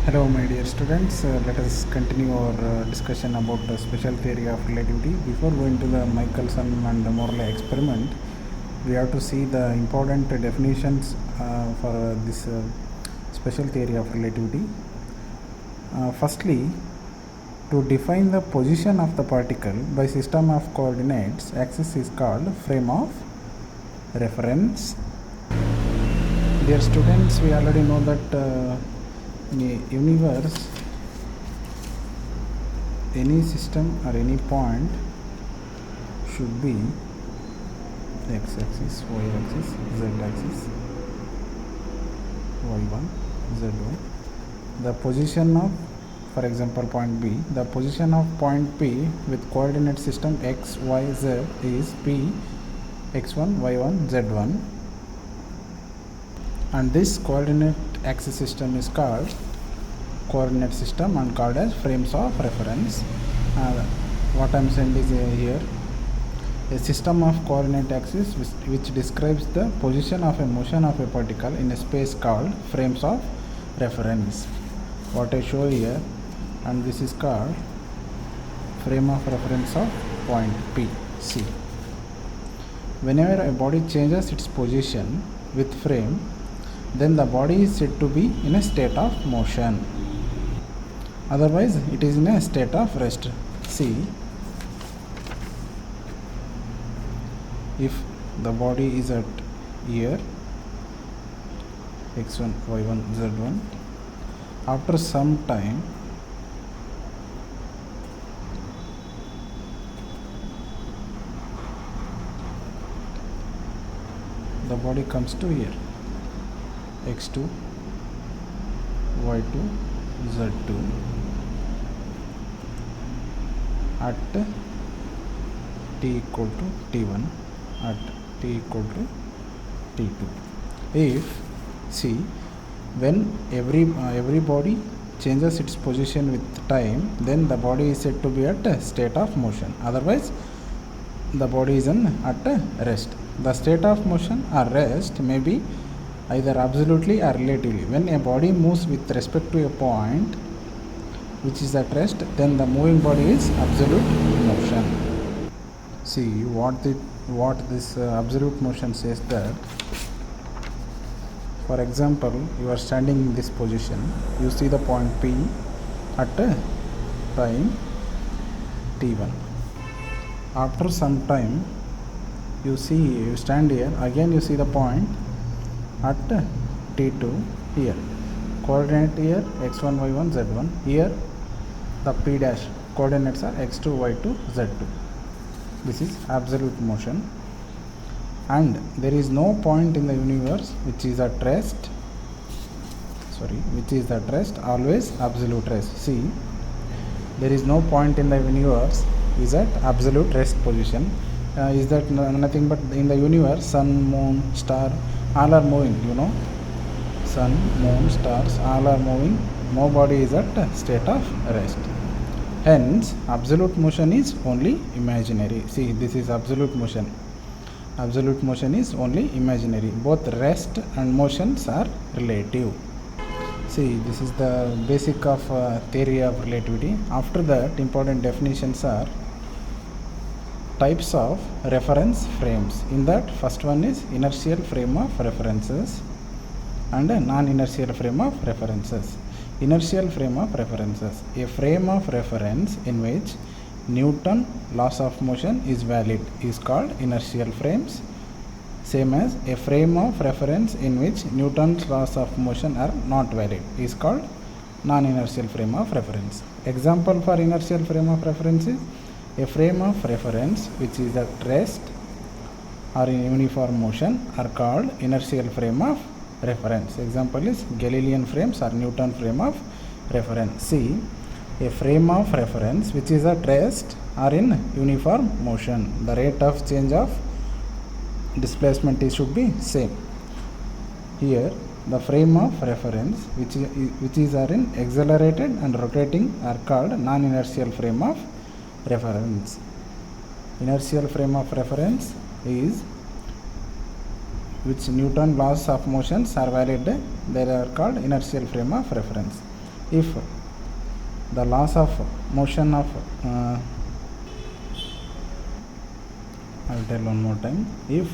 Hello, my dear students. Let us continue our discussion about the special theory of relativity. Before going to the Michelson and the Morley experiment, we have to see the important definitions for this special theory of relativity. Firstly, to define the position of the particle by system of coordinates, axis is called frame of reference. Dear students, we already know that in a universe, any system or any point should be x-axis, y-axis, z-axis, y1, z1. The position of, for example, point B, the position of point P with coordinate system x, y, z is P, x1, y1, z1, and this coordinate axis system is called coordinate system and called as frames of reference. What I am saying is here a system of coordinate axis which describes the position of a motion of a particle in a space called frames of reference. What I show here, and this is called frame of reference of point P, C. Whenever a body changes its position with frame, then the body is said to be in a state of motion. Otherwise, it is in a state of rest. See, if the body is at here, x1, y1, z1, after some time, the body comes to here, x2, y2, z2, at t equal to t1, at t equal to t2. If, see, when every body changes its position with time, then the body is said to be at a state of motion. Otherwise, the body is at rest. The state of motion or rest may be either absolutely or relatively. When a body moves with respect to a point which is at rest, then the moving body is absolute motion. See what this absolute motion says that, for example, you are standing in this position, you see the point P at time t1. After some time, you stand here, again you see the point at t2 here, coordinate here x1, y1, z1, here the p dash coordinates are x2, y2, z2. This is absolute motion, and there is no point in the universe which is at rest, always absolute rest. See, there is no point in the universe is at absolute rest position. Is that nothing but in the universe, sun, moon, star, all are moving, sun, moon, stars, all are moving. No body is at a state of rest. Hence, absolute motion is only imaginary. See, this is absolute motion. Absolute motion is only imaginary. Both rest and motions are relative. See, this is the basic of theory of relativity. After that, important definitions are types of reference frames. In that, first one is inertial frame of references and non-inertial frame of references. Inertial frame of references, a frame of reference in which Newton laws of motion is valid, is called inertial frames. Same as a frame of reference in which Newton's laws of motion are not valid, is called non-inertial frame of reference. Example for inertial frame of reference is a frame of reference which is at rest or in uniform motion are called inertial frame of reference. Example is Galilean frames or Newton frame of reference. See, a frame of reference which is at rest or in uniform motion, the rate of change of displacement should be same. Here, the frame of reference which is are in accelerated and rotating are called non-inertial frame of reference. Inertial frame of reference is which Newton laws of motions are valid, they are called inertial frame of reference. if the laws of motion of I will tell one more time. If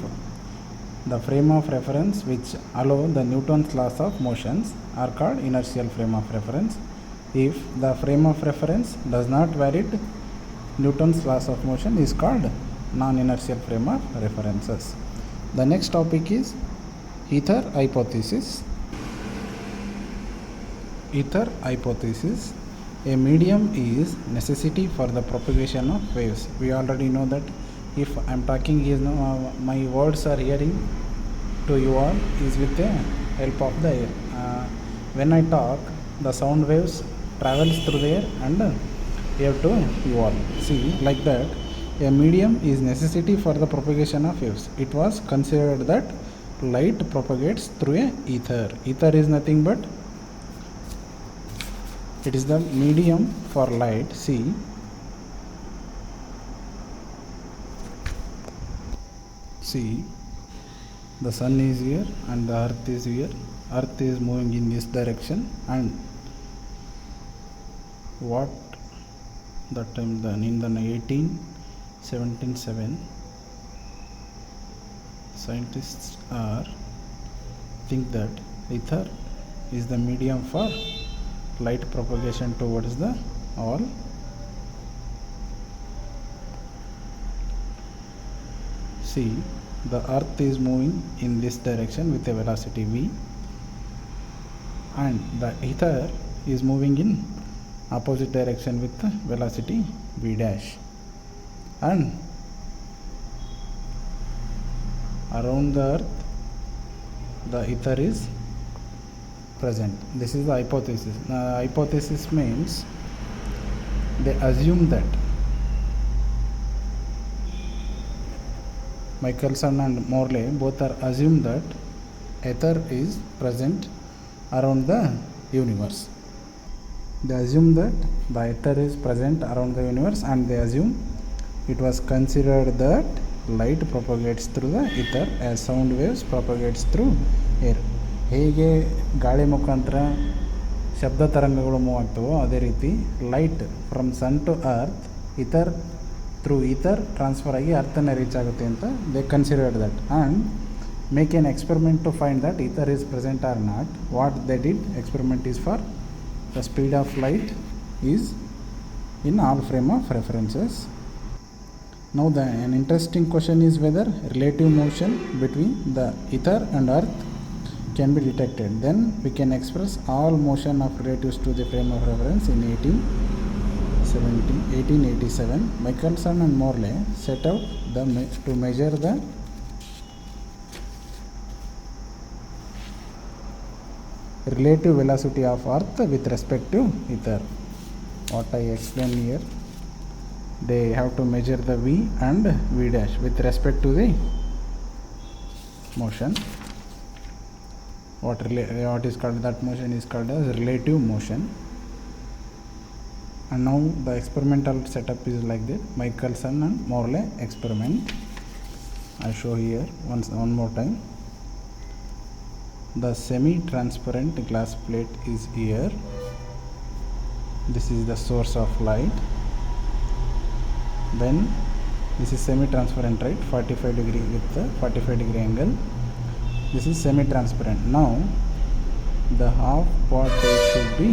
the frame of reference which allow the Newton's laws of motions are called inertial frame of reference. If the frame of reference does not valid Newton's laws of motion is called non-inertial frame of references. The next topic is ether hypothesis. Ether hypothesis. A medium is necessity for the propagation of waves. We already know that if I am talking is my words are hearing to you all is with the help of the air. When I talk, the sound waves travels through the air and air to you all. See, like that, a medium is necessity for the propagation of waves. It was considered that light propagates through a ether. Ether is nothing but it is the medium for light. See, the sun is here and the earth is here. Earth is moving in this direction, and what that time then in the 1877 scientists are think that ether is the medium for light propagation towards the all. See, the earth is moving in this direction with a velocity v, and the ether is moving in opposite direction with velocity v dash, and around the earth the ether is present. This is the hypothesis. Hypothesis means they assume that Michelson and Morley both are assumed that ether is present around the universe. They assume that the ether is present around the universe, and they assume it was considered that light propagates through the ether as sound waves propagates through air. ಹೇಗೆ ಗಾಳಿ ಮುಖಾಂತರ ಶಬ್ದ ತರಂಗಗಳು move ಆಗ್ತವೋ ಅದೇ ರೀತಿ light from sun to earth ether through ether transfer ಆಗಿ ಅರ್ಥನ್ನು ರೀಚ್ ಆಗುತ್ತೆ ಅಂತ they considered that and make an experiment to find that ether is present or not. What they did experiment is for the speed of light is in all frame of references. Now an interesting question is whether relative motion between the ether and earth can be detected. Then we can express all motion of relatives to the frame of reference in 1887. Michelson and Morley set out to measure the relative velocity of earth with respect to ether. What I explained here, they have to measure the v and v dash with respect to the motion. What is called that motion is called as relative motion. And now the experimental setup is like that. Michelson and Morley experiment. I show here one more time. The semi-transparent glass plate is here. This is the source of light. Then this is semi-transparent, right? 45 degree with the 45 degree angle. This is semi-transparent. Now the half part should be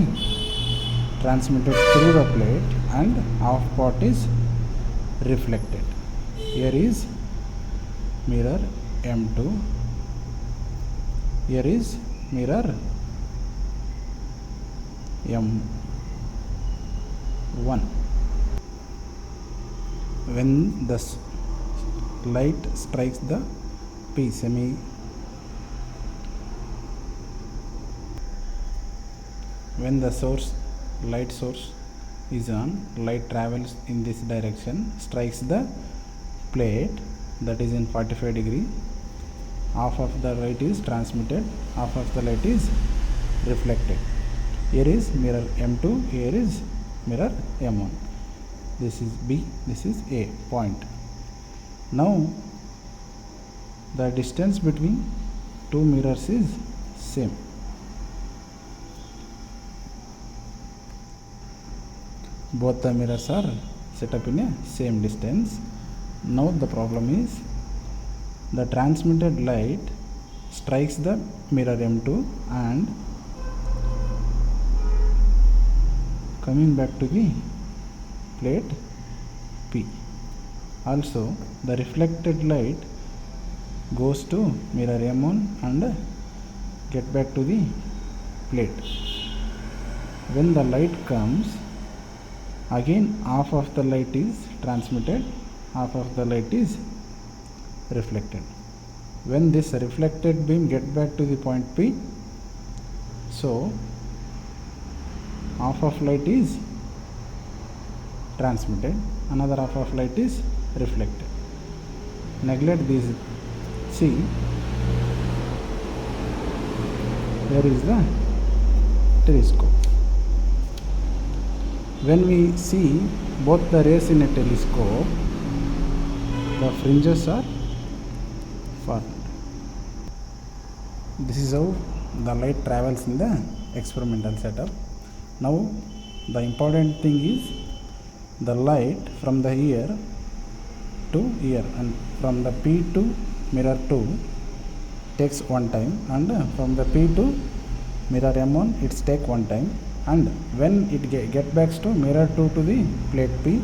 transmitted through the plate and half part is reflected. Here is mirror M2. Here is mirror M1. When the light strikes the when the light source is on, light travels in this direction, strikes the plate that is in 45 degree. Half of the light is transmitted, half of the light is reflected. Here is mirror M2, here is mirror M1. This is B, this is A point. Now the distance between two mirrors is same. both the mirrors are set up in a same distance. Now the problem is the transmitted light strikes the mirror M2 and coming back to the plate P. Also the reflected light goes to mirror M1 and get back to the plate. When the light comes, again half of the light is transmitted, half of the light is reflected. When this reflected beam get back to the point P, so half of light is transmitted, another half of light is reflected. Neglect this. See, here is the telescope. When we see both the rays in a telescope, the fringes are formed. This is how the light travels in the experimental setup. Now the important thing is the light from the ear to ear, and from the P to mirror 2 takes one time, and from the P to mirror M1 it's take one time, and when it get back to mirror 2 to the plate P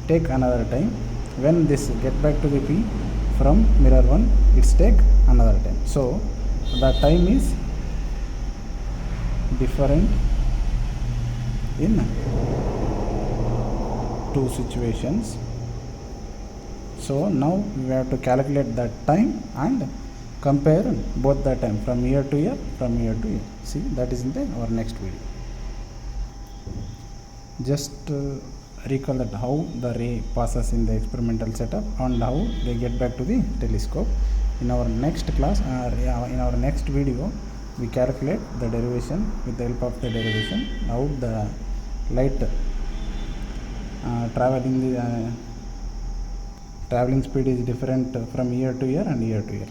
take another time. When this get back to the P from mirror 1 it's take another time. So the time is different in two situations. So now we have to calculate that time and compare both the time from year to year, from year to year. See, that is in our next video. Just recall that how the ray passes in the experimental setup and how they get back to the telescope. In our next class, in our next video, we calculate the derivation with the help of the derivation, how the light traveling speed is different from year to year and year to year.